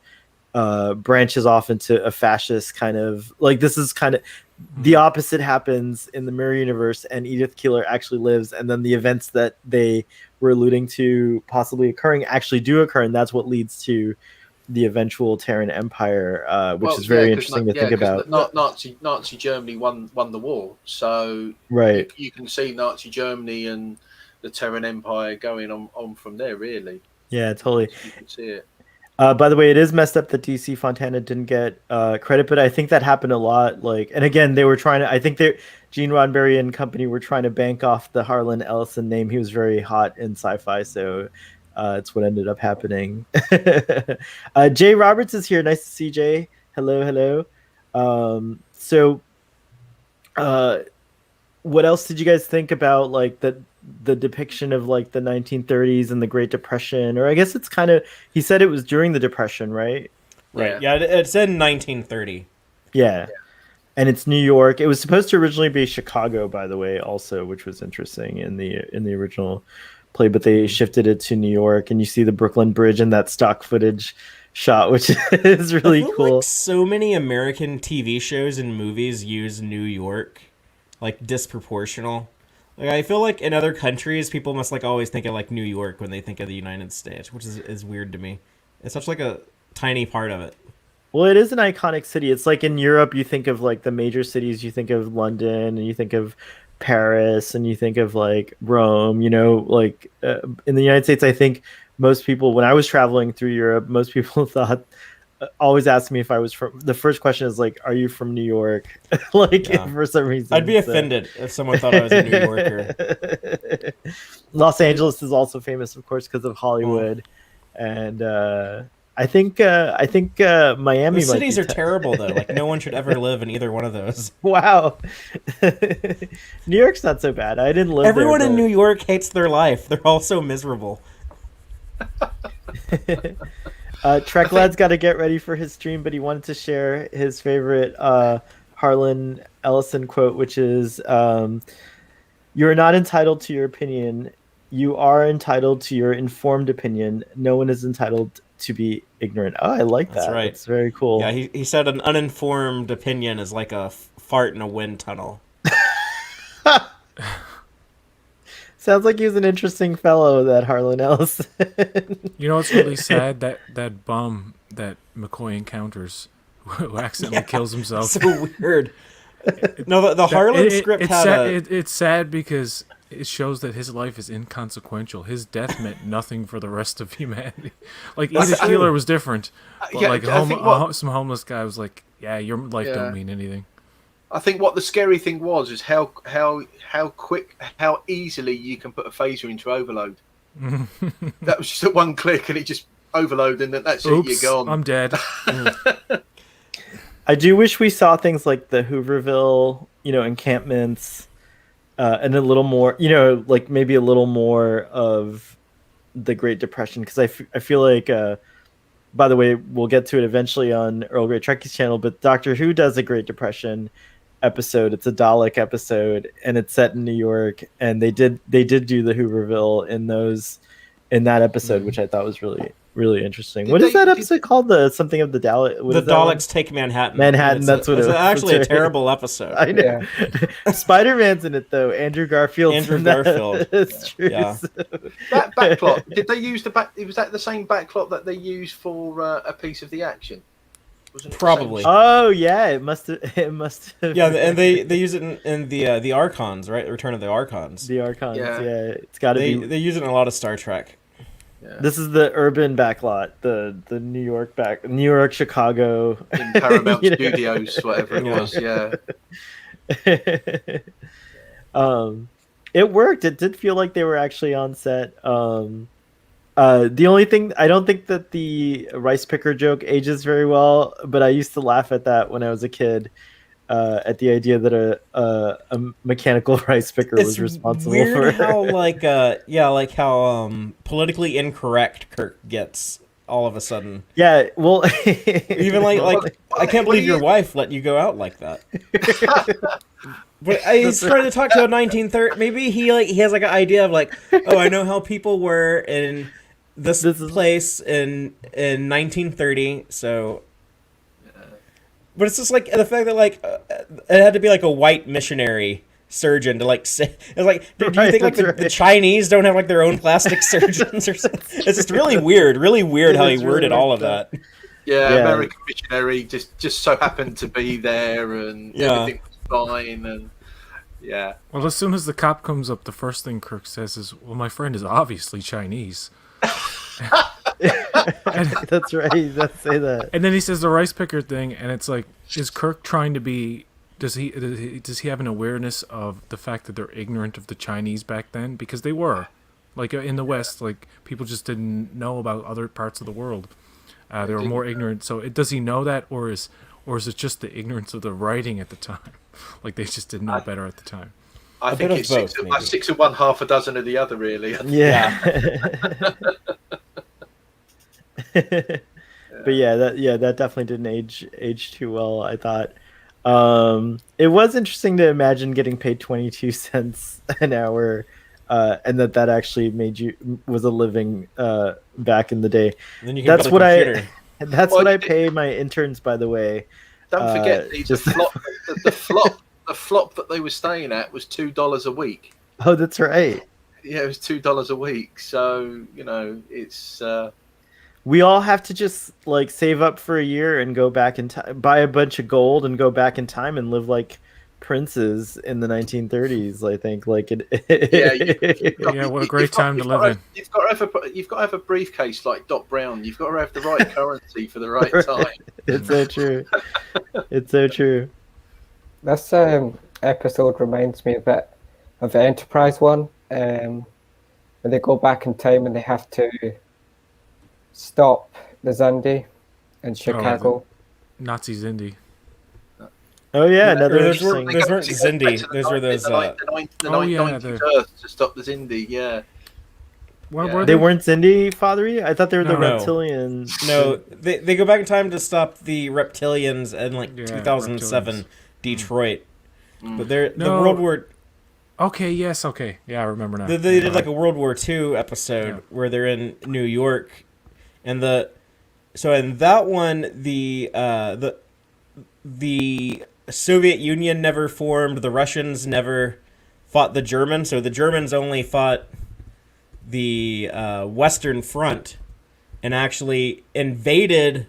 branches off into a fascist kind of, like, this is kind of the opposite happens in the mirror universe, and Edith Keeler actually lives, and then the events that they were alluding to possibly occurring actually do occur, and that's what leads to the eventual Terran Empire, which is very interesting to think about. Nazi Germany won the war, so right, you can see Nazi Germany and the Terran Empire going on from there, really. Yeah, totally. You can see it. By the way, it is messed up that DC Fontana didn't get credit, but I think that happened a lot. Like, and again, they were trying to. I think Gene Roddenberry and company were trying to bank off the Harlan Ellison name. He was very hot in sci-fi, so it's what ended up happening. Jay Roberts is here. Nice to see Jay. Hello. What else did you guys think about, like, the depiction of, like, the 1930s and the Great Depression? Or I guess it's kind of, he said it was during the Depression, right? Right. Yeah, it's in 1930. Yeah. And it's New York. It was supposed to originally be Chicago, by the way, also, which was interesting in the original play, but they shifted it to New York, and you see the Brooklyn Bridge in that stock footage shot, which is really cool. Like, so many American TV shows and movies use New York, like, disproportional. Like, I feel like in other countries, people must, like, always think of, like, New York when they think of the United States, which is weird to me. It's such, like, a tiny part of it. Well, it is an iconic city. It's like in Europe, you think of, like, the major cities, you think of London, and you think of Paris, and you think of, like, Rome, like, in the United States, I think most people, when I was traveling through Europe, most people thought, always asked me if I was from, the first question is, like, are you from New York? Like, yeah. For some reason. I'd be offended if someone thought I was a New Yorker. Los Angeles is also famous, of course, because of Hollywood. And I think Miami. The cities are terrible, though. Like, no one should ever live in either one of those. Wow. New York's not so bad. I didn't live Everyone there, in New York hates their life. They're all so miserable. Trek Lad's got to get ready for his stream, but he wanted to share his favorite Harlan Ellison quote, which is, "You are not entitled to your opinion. You are entitled to your informed opinion. No one is entitled to be ignorant." Oh, I like that. That's right. It's very cool. Yeah, he said an uninformed opinion is like a fart in a wind tunnel. Sounds like he was an interesting fellow, that Harlan Ellison. You know, it's really sad that bum that McCoy encounters who accidentally kills himself. So weird. No, the Harlan script it's sad because it shows that his life is inconsequential. His death meant nothing for the rest of humanity. Like, Edith Keeler was different, but some homeless guy was like, "Yeah, your life don't mean anything." I think what the scary thing was is how easily you can put a phaser into overload. That was just at one click, and it just overloaded, and then that's Oops, it. You're gone. I'm dead. I do wish we saw things like the Hooverville, encampments, and a little more, like maybe a little more of the Great Depression, because I feel like, by the way, we'll get to it eventually on Earl Grey Trekkie's channel, but Doctor Who does a Great Depression episode. It's a Dalek episode, and it's set in New York, and they did do the Hooverville in that episode, which I thought was really, really interesting. What is that episode called? The something of the Dalek. The Daleks take Manhattan. That's what it was. It's actually a terrible episode. I know. Yeah. Spider-Man's in it though. Andrew Garfield. That's true. Yeah. So. That backlot. Did they use the back? Was that the same backlot that they used for a piece of the action? Probably. Oh yeah, it must have. Yeah, and they use it in the Archons, right? Return of the Archons. The Archons. Yeah, it's got to be. They use it in a lot of Star Trek. Yeah. This is the urban backlot, the New York, Chicago, in Paramount Studios, whatever it was. Yeah. It worked. It did feel like they were actually on set. The only thing, I don't think that the rice picker joke ages very well, but I used to laugh at that when I was a kid. At the idea that a mechanical rice picker was responsible weird for how politically incorrect Kirk gets all of a sudden. Yeah, well, even like I can't believe your wife let you go out like that. But he's trying to talk to a 1930. Maybe he has like an idea of like, oh, I know how people were in this place in 1930. So, but it's just like the fact that like it had to be like a white missionary surgeon to like say. It's like, do you think like the Chinese don't have like their own plastic surgeons or something? It's just really weird how he worded all of that. Yeah, American missionary just so happened to be there, and everything was fine, and Well, as soon as the cop comes up, the first thing Kirk says is, "Well, my friend is obviously Chinese." That's right. He does say that. And then he says the rice picker thing, and it's like, is Kirk trying to be? Does he have an awareness of the fact that they're ignorant of the Chinese back then? Because they were, like in the West, like people just didn't know about other parts of the world. They were more ignorant. So does he know that, or is it just the ignorance of the writing at the time? Like they just didn't know better at the time. I think it's both, six of one, half a dozen of the other, really. Yeah. But that definitely didn't age too well, I thought. It was interesting to imagine getting paid 22 cents an hour, and that actually was a living back in the day. And then you can that's what I pay my interns, by the way. Don't forget the flop that they were staying at was $2 a week. Oh, that's right. Yeah, it was $2 a week. So it's. We all have to just like save up for a year and go back in time, buy a bunch of gold and go back in time and live like princes in the 1930s. I think like it. What a great time to live in. You've got to have a briefcase like Doc Brown. You've got to have the right currency for the right time. It's so true. It's so true. This episode reminds me a bit of the Enterprise one, when they go back in time and they have to stop the Zindi in Chicago. Nazi Zindi. Oh yeah, another those interesting. weren't Zindi. Those were those. The 90s Earth to stop the Zindi. Yeah. They weren't Zindi, Fathery? I thought they were the No. reptilians. No, they go back in time to stop the reptilians in like 2007 Detroit. But they're the World War. Okay. Yes. Okay. Yeah, I remember now. They did like a World War II episode where they're in New York, and so in that one the Soviet Union never formed. The Russians never fought the Germans, so the Germans only fought the Western Front and actually invaded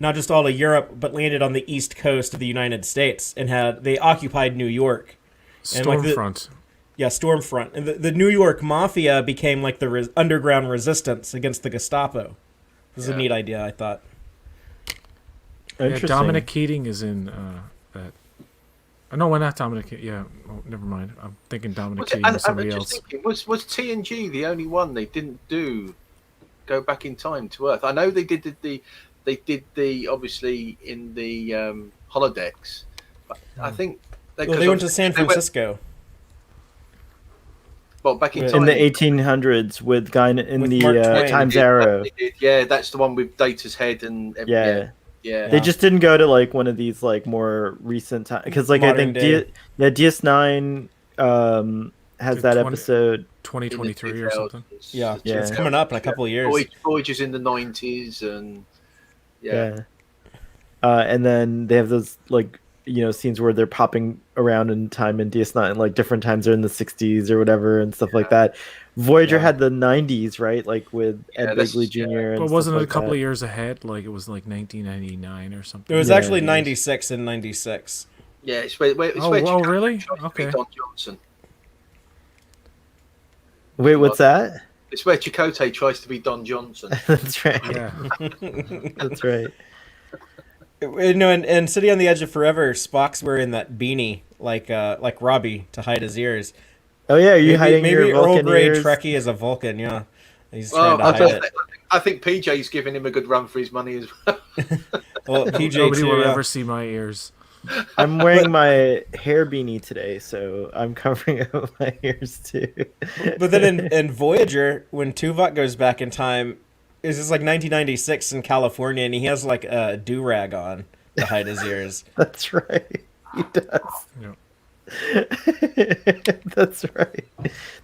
not just all of Europe, but landed on the east coast of the United States and they occupied New York. Stormfront. Stormfront. And the New York Mafia became like the underground resistance against the Gestapo. This is a neat idea, I thought. Yeah, Dominic Keating is in that. No, why not Dominic? Yeah, never mind. I'm thinking Dominic Keating or somebody else. Thinking, was TNG the only one they didn't do? Go back in time to Earth. I know they did the obviously in the holodecks, but I think they went to San Francisco. Back in time in the 1800s with guy in the Times Arrow. Yeah, that's the one with Data's head and everything. Yeah. They just didn't go to like one of these like more recent times because like Modern I think DS9 has that episode 2023 or something. Yeah, it's coming up in a couple of years. Voyager's in the 90s and and then they have those like scenes where they're popping around in time in DS9 like different times. They're in the 60s or whatever and stuff like that. Voyager had the 90s, right? Like with Ed Begley Jr. But wasn't it a couple of years ahead? Like it was like 1999 or something. It was actually 96 and 96. Yeah, it's where really? Okay. Don Johnson. Wait, what's that? It's where Chakotay tries to be Don Johnson. That's right. Yeah. That's right. And City on the Edge of Forever, Spock's wearing that beanie like Robbie to hide his ears. Oh yeah, are you hiding your Vulcan Earl Grey ears? Trekkie is a Vulcan, yeah. He's trying to hide it. I think PJ's giving him a good run for his money as well. Well, PJ Nobody too, will ever see my ears. I'm wearing my hair beanie today, so I'm covering up my ears too. But then in Voyager, when Tuvok goes back in time, it's just like 1996 in California, and he has like a do-rag on to hide his ears. That's right. He does. Yeah. That's right.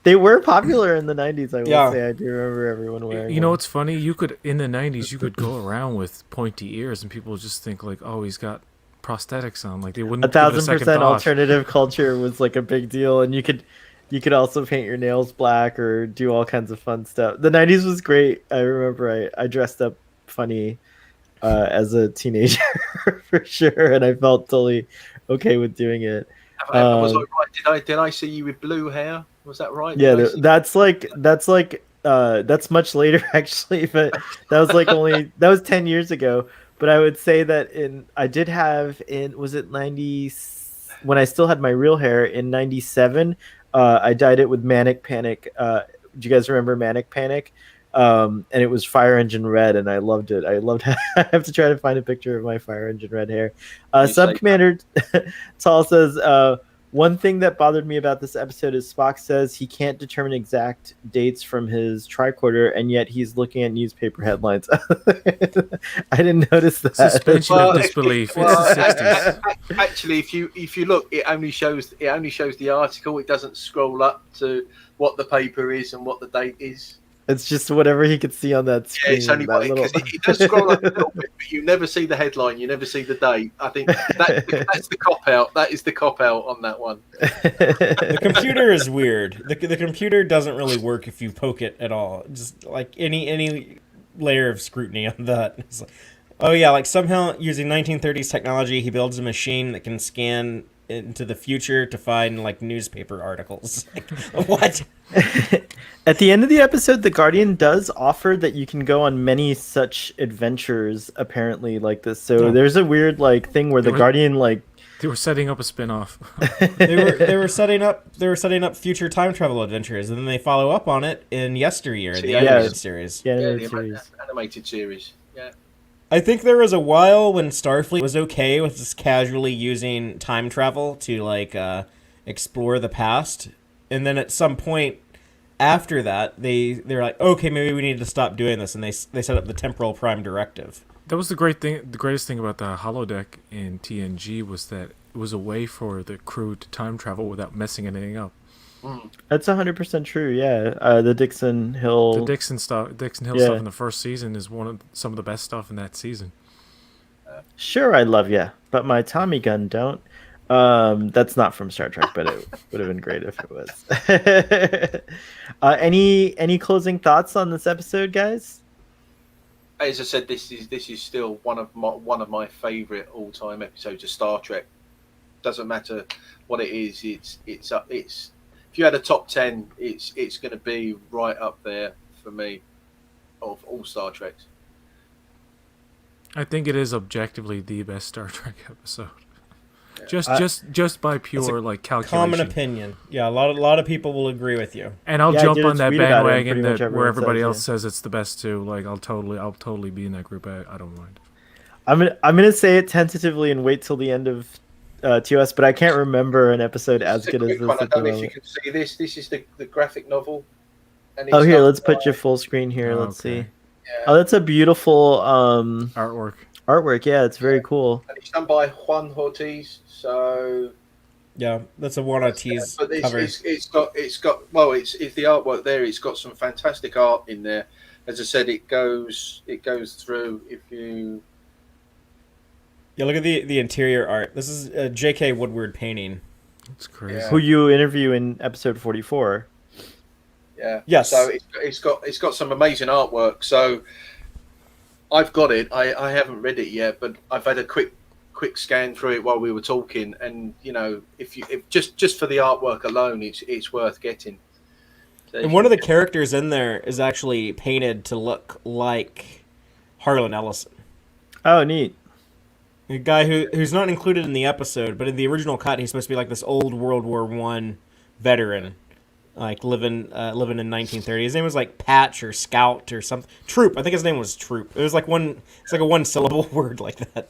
They were popular in the 90s, I will Yeah. say. I do remember everyone wearing You know them. what's funny? You could in the '90s you could go around with pointy ears, and people would just think like, "Oh, he's got prosthetics on." Like they wouldn't give it a second 1,000% thought. alternative culture was like a big deal, and you could also paint your nails black or do all kinds of fun stuff. The 90s was great. I remember I dressed up funny as a teenager for sure, and I felt totally okay with doing it. Was I Um, right? Did I see you with blue hair? Was that right? yeah, Did I see- that's much later actually, but that was 10 years ago. But I would say that I did have was it 90 when I still had my real hair in 97, I dyed it with Manic Panic. Do you guys remember Manic Panic? And it was fire engine red, and I loved it. I loved I have to try to find a picture of my fire engine red hair. You Sub say- Commander Tall says, one thing that bothered me about this episode is Spock says he can't determine exact dates from his tricorder, and yet he's looking at newspaper headlines. I didn't notice that. Suspension Well, of disbelief. well, It's the '60s. actually, if you look, it only shows the article. It doesn't scroll up to what the paper is and what the date is. It's just whatever he could see on that Yeah, screen. it's only that because it does scroll up a little bit, but you never see the headline. You never see the date. I think that's the cop out. That is the cop out on that one. The computer is weird. The computer doesn't really work if you poke it at all. Just like any layer of scrutiny on that. It's like, oh yeah, like somehow using 1930s technology, he builds a machine that can scan into the future to find like newspaper articles. Like, what? At the end of the episode, the Guardian does offer that you can go on many such adventures, apparently, like this. So Yeah. there's a weird like thing where the There was- Guardian like They were setting up a spin-off. They were setting up future time travel adventures, and then they follow up on it in Yesteryear, the Yeah. animated series. yeah, Yeah, animated the series. animated series. Yeah. I think there was a while when Starfleet was okay with just casually using time travel to like explore the past, and then at some point after that, they're like, okay, maybe we need to stop doing this, and they set up the Temporal Prime Directive. That was the greatest thing about the holodeck in TNG was that it was a way for the crew to time travel without messing anything up. That's 100% true. Yeah, the Dixon Hill. The Dixon Hill Yeah. stuff in the first season is some of the best stuff in that season. Sure, I love ya, but my Tommy gun don't. That's not from Star Trek, but it would have been great if it was. Any closing thoughts on this episode, guys? As I said, this is still one of my favourite all-time episodes of Star Trek. Doesn't matter what it is. It's if you had a top 10, it's going to be right up there for me of all Star Treks. I think it is objectively the best Star Trek episode. Yeah. Just by That's pure a like calculation. Common opinion. Yeah, a lot of people will agree with you. And I'll Yeah, I jump did on that tweet about it, and bandwagon pretty much where everyone everybody says, else yeah. says it's the best too. Like I'll totally be in that group. I don't mind. I'm gonna say it tentatively and wait till the end of TOS, but I can't remember an episode as Just a good as quick this. one. I at the don't know if you moment. can see this. This is the graphic novel. And Oh, it's here, done let's put by- you full screen here. Let's Okay. see. Yeah, Oh, that's a beautiful Artwork. artwork. Yeah, it's very cool. and it's done by Juan Ortiz. So, Yeah, that's a one on tease but cover. it's got it's the artwork there. It's got some fantastic art in there. As I said, it goes through. If you Yeah, look at the interior art. This is a J.K. Woodward painting. It's crazy. Yeah. Who you interview in episode 44. Yeah. Yes. So it's got some amazing artwork. So I've got it. I haven't read it yet, but I've had a quick scan through it while we were talking, and you know, if just for the artwork alone, it's worth getting. So And one of the characters in there is actually painted to look like Harlan Ellison. Oh, neat. A guy who's not included in the episode, but in the original cut, he's supposed to be like this old World War I veteran, like living in 1930. His name was like Patch or Scout or something. Troop. I think his name was Troop. It was like it's like a one syllable word like that.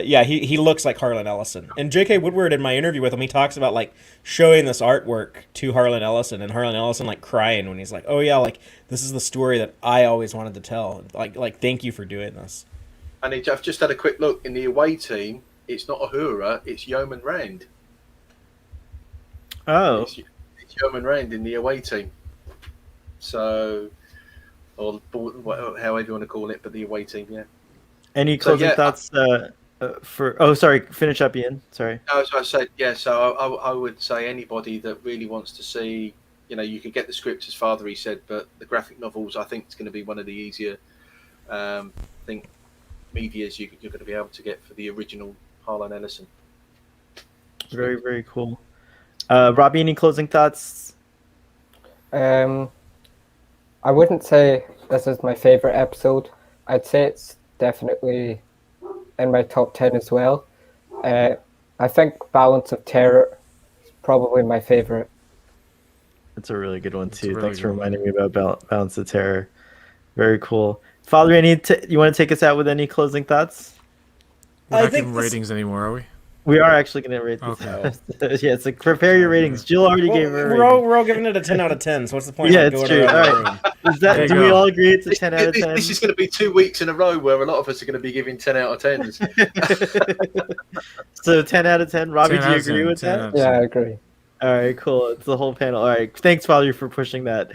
Yeah, he looks like Harlan Ellison. And J.K. Woodward, in my interview with him, he talks about like showing this artwork to Harlan Ellison, and Harlan Ellison like crying when he's like, "Oh yeah, like this is the story that I always wanted to tell. Like thank you for doing this." And I've just had a quick look in the away team. It's not Uhura, it's Yeoman Rand. Oh, It's German Rand in the away team. So, or however you want to call it, but the away team, yeah. any So, closing yeah, thoughts for? Oh, sorry. Finish up, Ian. Sorry. As I said, yeah. So I would say anybody that really wants to see, you could get the scripts as Father he said, but the graphic novels, I think it's going to be one of the easier, I think, medias you're going to be able to get for the original Harlan Ellison. Very, very cool. Robbie, any closing thoughts? I wouldn't say this is my favorite episode. I'd say it's definitely in my top 10 as well. I think Balance of Terror is probably my favorite. It's a really good one It's a too. really Thanks for good one. reminding me about Balance of Terror. Very cool. Father, you want to take us out with any closing thoughts? We're I not think giving this- ratings anymore, are we? We are actually going to rate this. Okay. Yeah, it's like prepare your ratings. Jill already Well, gave her. we're all giving it a 10 out of 10. So what's the point? Yeah, of it's going true. around the All room? Is that? There you Do we go. all agree it's a 10 out of 10? This is going to be 2 weeks in a row where a lot of us are going to be giving 10 out of 10s. So 10 out of 10. Robbie, 10 do you out of agree 10, with 10 that? out of Yeah, I agree. All right, cool. It's the whole panel. All right, thanks, Father, for pushing that.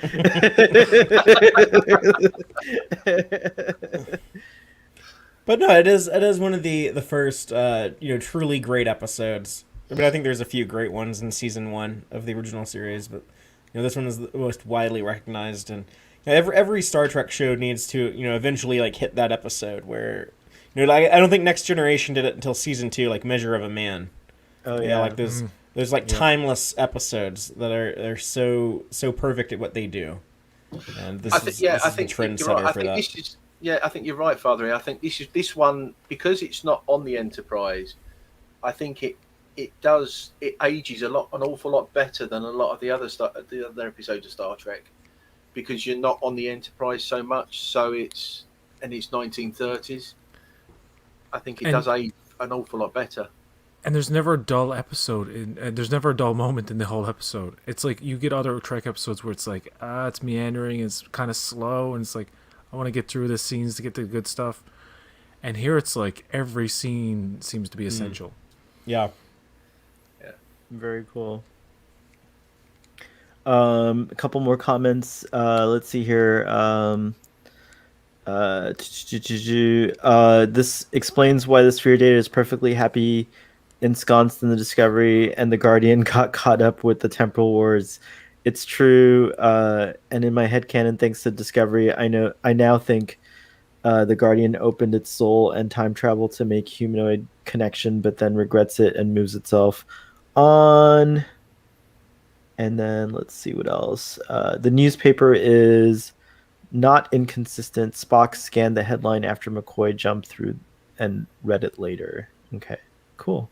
But no, it is one of the first truly great episodes. But I think there's a few great ones in season 1 of the original series, but this one is the most widely recognized, and every Star Trek show needs to eventually like hit that episode where I don't think Next Generation did it until season 2, like Measure of a Man. Oh Yeah, yeah, like there's like timeless episodes that are so perfect at what they do. And this is the trendsetter for that. I think you're right, Father. I think this one, because it's not on the Enterprise. I think it ages an awful lot better than a lot of the other episodes of Star Trek, because you're not on the Enterprise so much. So it's 1930s. I think it does age an awful lot better. And there's never a dull episode, there's never a dull moment in the whole episode. It's like you get other Trek episodes where it's like, it's meandering, it's kind of slow, and it's like, I want to get through the scenes to get to the good stuff. And here it's like every scene seems to be essential. Yeah. Very cool. A couple more comments. Let's see here. This explains why the sphere data is perfectly happy ensconced in the Discovery, and the Guardian got caught up with the temporal wars. It's true, and in my headcanon, thanks to Discovery, I now think the Guardian opened its soul and time travel to make humanoid connection, but then regrets it and moves itself on. And then let's see what else. The newspaper is not inconsistent. Spock scanned the headline after McCoy jumped through and read it later. Okay, cool.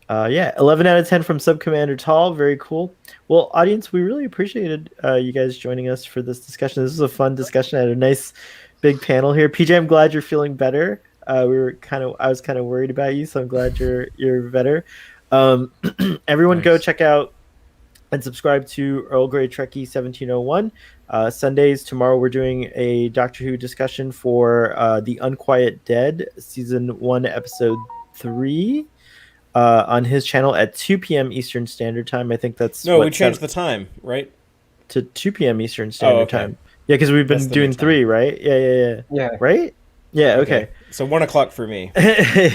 11 out of 10 from Subcommander Tall. Very cool. Well, audience, we really appreciated you guys joining us for this discussion. This was a fun discussion. I had a nice big panel here. PJ, I'm glad you're feeling better. I was kind of worried about you, so I'm glad you're better. Everyone, go check out and subscribe to Earl Grey Trekkie 1701. Sundays, tomorrow, we're doing a Doctor Who discussion for The Unquiet Dead, Season 1, Episode 3. On his channel at 2 p.m. Eastern Standard Time. I think that's... No, we changed the time, right? To 2 p.m. Eastern Standard Time. Yeah, because we've been That's the doing new time. 3, right? Yeah. Right? Yeah, okay. So 1 o'clock for me.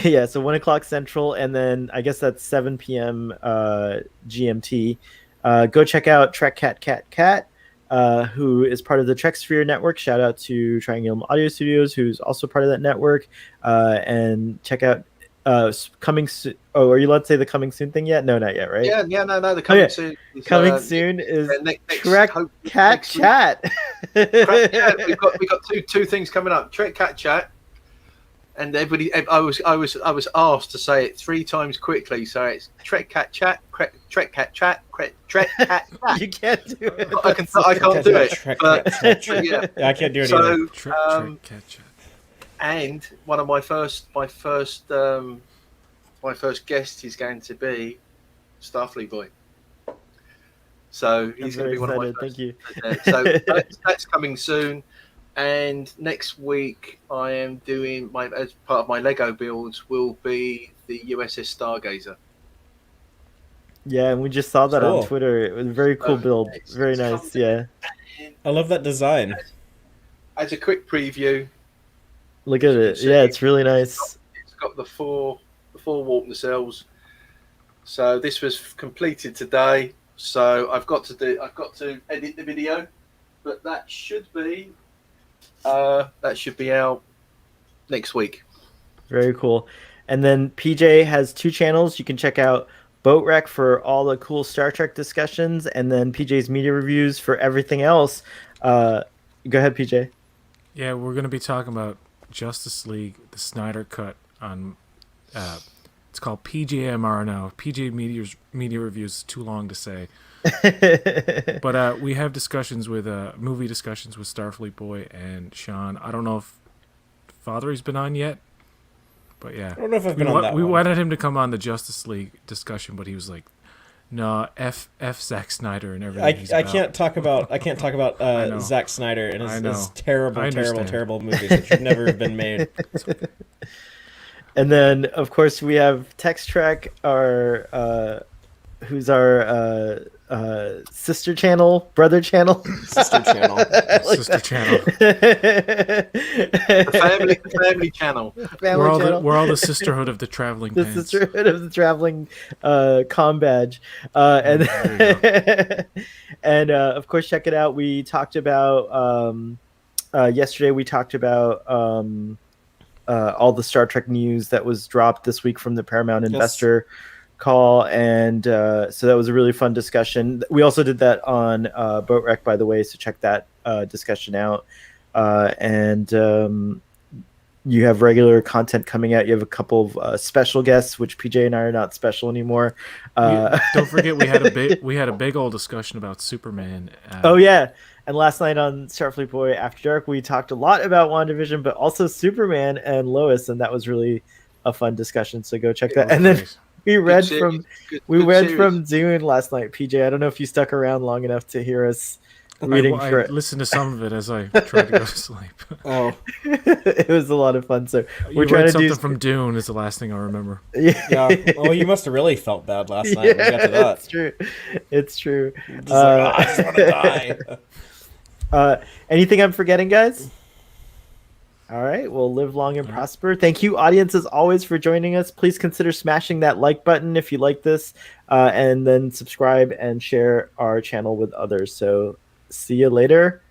Yeah, so 1 o'clock Central, and then I guess that's 7 p.m. GMT. Go check out Trek Cat, who is part of the Trek Sphere Network. Shout out to Triangulum Audio Studios, who's also part of that network. And check out coming soon. Oh, are you allowed to say the coming soon thing yet? No, not yet, right? No. The coming soon. Is, coming soon is next Trek Cat Chat. Trek Cat. We've got two things coming up. Trek Cat Chat, and everybody. I was asked to say it 3 times quickly, so it's Trek Cat Chat, Trek Cat Chat, Trek Cat Chat. You can't do it. I can't do it. Yeah, I can't do it so, either. Trek Cat Chat. And one of my first guest is going to be Starfleet Boy. So he's going to be one of my first. Thank you. So that's coming soon. And next week I am doing as part of my Lego builds will be the USS Stargazer. Yeah, and we just saw that on Cool. Twitter. It was a very cool build. Very nice. Yeah. I love that design. As a quick preview, Look at you can it. see Yeah, it's really nice. it's got the four warp nacelles. So this was completed today. So I've got to edit the video, but that should be out next week. Very cool. And then PJ has 2 channels. You can check out Boat Wreck for all the cool Star Trek discussions, and then PJ's media reviews for everything else. Go ahead, PJ. Yeah, we're going to be talking about Justice League, the Snyder Cut on. It's called PJMR now. PJ Media Reviews is too long to say. But we have discussions with movie discussions with Starfleet Boy and Sean. I don't know if Father's been on yet, but yeah, I don't know if I've been on that we one. wanted him to come on the Justice League discussion, but he was like, "No, f Zack Snyder and everything." he's I about." can't talk about know. Zack Snyder and I know. his terrible, I terrible, understand. terrible movies that should never have been made. And then, of course, we have Text Track, who's our sister channel, brother channel. Sister channel. Sister channel. The family channel. Family channel. We're all the sisterhood of the traveling The pants. sisterhood of the traveling com badge. And There and of course, check it out. We talked about yesterday. We talked about all the Star Trek news that was dropped this week from the Paramount investor call, and so that was a really fun discussion. We also did that on Boat Wreck, by the way, so check that discussion out. And you have regular content coming out. You have a couple of special guests, which PJ and I are not special anymore. Don't forget we had a big old discussion about Superman. Oh yeah, and last night on Starfleet Boy After Dark, we talked a lot about WandaVision, but also Superman and Lois, and that was really a fun discussion. So go check that. And then we read from Dune last night. PJ, I don't know if you stuck around long enough to hear us reading I for it. listened to some of it as I tried to go to sleep. Oh, It was a lot of fun. So we're You trying read to something do from Dune is the last thing I remember. yeah. Well, you must have really felt bad last night when we got to that. It's true. It's true. Just like, "Oh, I just want to die." Anything I'm forgetting, guys? All right. Well, live long and prosper. Thank you, audience, as always, for joining us. Please consider smashing that like button if you like this, and then subscribe and share our channel with others. So see you later.